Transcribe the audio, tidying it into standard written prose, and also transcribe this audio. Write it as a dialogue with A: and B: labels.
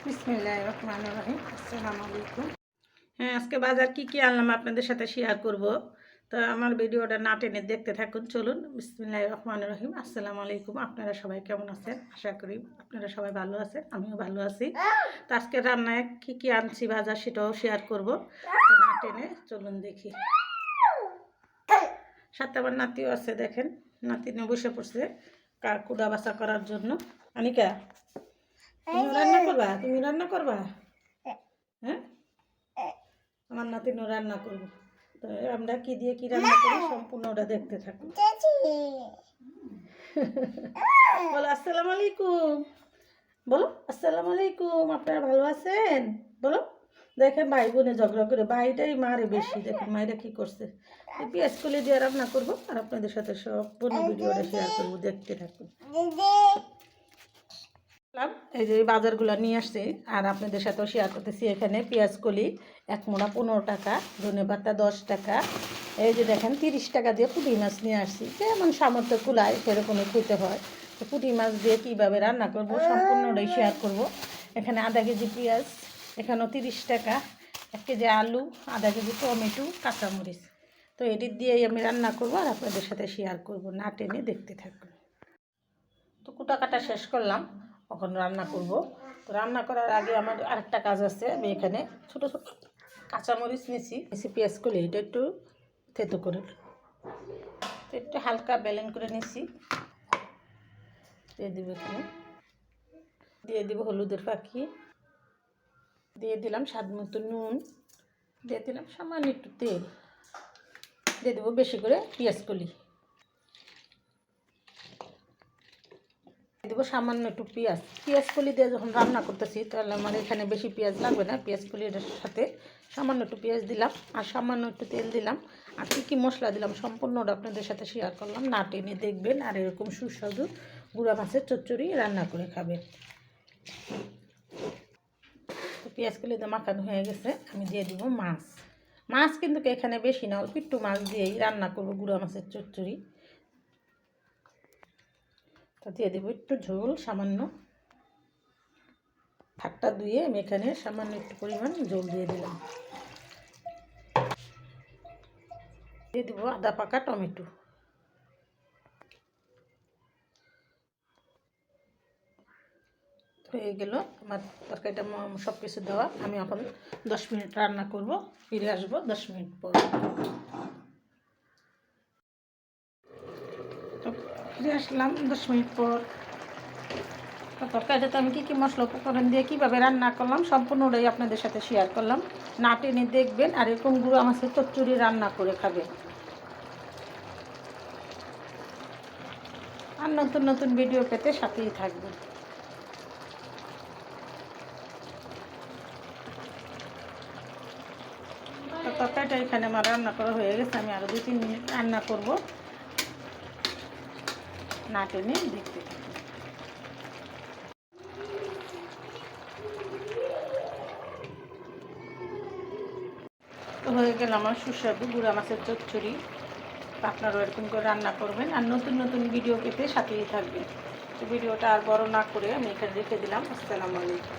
A: বিসমিল্লাহির রহমানির রহিম। আসসালামু আলাইকুম। হ্যাঁ, আজকে বাজার কি আনলাম আপনাদের সাথে শেয়ার করব। তো আমার ভিডিওটা না টেনে দেখতে থাকুন। চলুন। বিসমিল্লাহির রহমানির রহিম। আসসালামু আলাইকুম। আপনারা সবাই কেমন আছেন? আশা করি আপনারা সবাই ভালো আছেন, আমিও ভালো আছি। তো আজকে রান্নায় কি আনছি বাজার সেটাও শেয়ার করব। তো না টেনে চলুন দেখি। সাথে আমার নাতিও আছে, দেখেন নাতি নিয়ে বসে পড়ছে কুড়া বাছা করার জন্য। আনিকা, তুমি রান্না করবা? তুমি রান্না করবা? হ্যাঁ, আমার নাতিনও রান্না করবো। তো আমরা কি দিয়ে কি রান্না করি সম্পূর্ণ ওটা দেখতে থাকুন। বলো আসসালামু আলাইকুম। বলো আসসালামু আলাইকুম। আপনারা ভালো আছেন? বলো। দেখেন ভাই বোনে ঝগড়া করে, ভাইটাই মারে বেশি। দেখেন মায়েরা কি করছে। পেঁয়াজ কলি দিয়ে রান্না করবো আর আপনাদের সাথে সম্পূর্ণ ভিডিওটা শেয়ার করবো, দেখতে থাকুন। এই যে বাজারগুলো নিয়ে আসছি আর আপনাদের সাথেও শেয়ার করতেছি। এখানে পেঁয়াজ কলি 1 মোড়া 15 টাকা, ধনে পাতা 10 টাকা। এই যে দেখেন 30 টাকা দিয়ে পুঁটি মাছ নিয়ে আসছি। যেমন সামর্থ্য কুলায় সেরকমই খেতে হয়। তো পুঁটি মাছ দিয়ে কীভাবে রান্না করবো সম্পূর্ণটাই শেয়ার করব। এখানে আধা কেজি পেঁয়াজ, এখানেও 30 টাকা, 1 কেজি আলু, আধা কেজি টমেটো, কাঁচামরিচ। তো এটি দিয়েই আমি রান্না করবো আর আপনাদের সাথে শেয়ার করব, না টেনে দেখতে থাকুন। তো কুটা কাটা শেষ করলাম, এখন রান্না করব। তো রান্না করার আগে আমার আরেকটা কাজ আছে। আমি এখানে ছোটো ছোটো কাঁচামরিচ নিয়েছি, পেঁয়াজ কলি এটা একটু থেতো করে, তো একটু হালকা ব্যালেন করে নিয়েছি। দিয়ে দিব এখানে, দিয়ে দিব হলুদের ফাঁকি, দিয়ে দিলাম স্বাদ মতো নুন, দিয়ে দিলাম সামান্য একটু তেল, দিয়ে দেবো বেশি করে পেঁয়াজ কলি, দেবো সামান্য একটু পেঁয়াজ কলি দিয়ে যখন রান্না করতেছি তাহলে আমার এখানে বেশি পেঁয়াজ লাগবে না। পেঁয়াজ কলির সাথে সামান্য একটু পেঁয়াজ দিলাম আর সামান্য একটু তেল দিলাম আর কী মশলা দিলাম সম্পূর্ণটা আপনাদের সাথে শেয়ার করলাম, না টেনে দেখবেন আর এরকম সুস্বাদু গুঁড়া মাছের চচ্চড়ি রান্না করে খাবেন। তো পেঁয়াজ কলি দিয়ে মাখানো হয়ে গেছে, আমি দিয়ে দিব মাছ কিন্তু এখানে বেশি না, অল্প একটু মাছ দিয়েই রান্না করবো গুঁড়া মাছের চচ্চড়ি। তো দিয়ে দেবো একটু ঝোল সামান্য, থাকটা ধুয়ে আমি এখানে সামান্য একটু পরিমাণ ঝোল দিয়ে দিলাম। দিয়ে দেবো আদা পাকা টমেটো, হয়ে গেল আমার তরকারিটা সব কিছু দেওয়া। আমি এখন 10 মিনিট রান্না করব, ফিরে আসবো 10 মিনিট পর। তো ফিরে আসলাম 10 মিনিট পর। তো তরকারিটাতে আমি কী মশলা উপকরণ দিয়ে কীভাবে রান্না করলাম সম্পূর্ণটাই আপনাদের সাথে শেয়ার করলাম, না টেনে দেখবেন আর এরকম গুঁড়ো মাছের চচ্চড়ি রান্না করে খাবেন। আর নতুন নতুন ভিডিও পেতে সাথেই থাকবেন। তো তরকারিটা এখানে আমার রান্না করা হয়ে গেছে, আমি আরও 2-3 মিনিট রান্না করব, না টেনে দেখতে থাকুন। তো হয়ে গেল আমার সুস্বাদু গুঁড়া মাছের চচ্চড়ি। আপনারাও এরকম করে রান্না করবেন আর নতুন নতুন ভিডিও পেতে সাথেই থাকবেন। তো ভিডিওটা আর বড় না করে আমি এখানে রেখে দিলাম। আসসালামু আলাইকুম।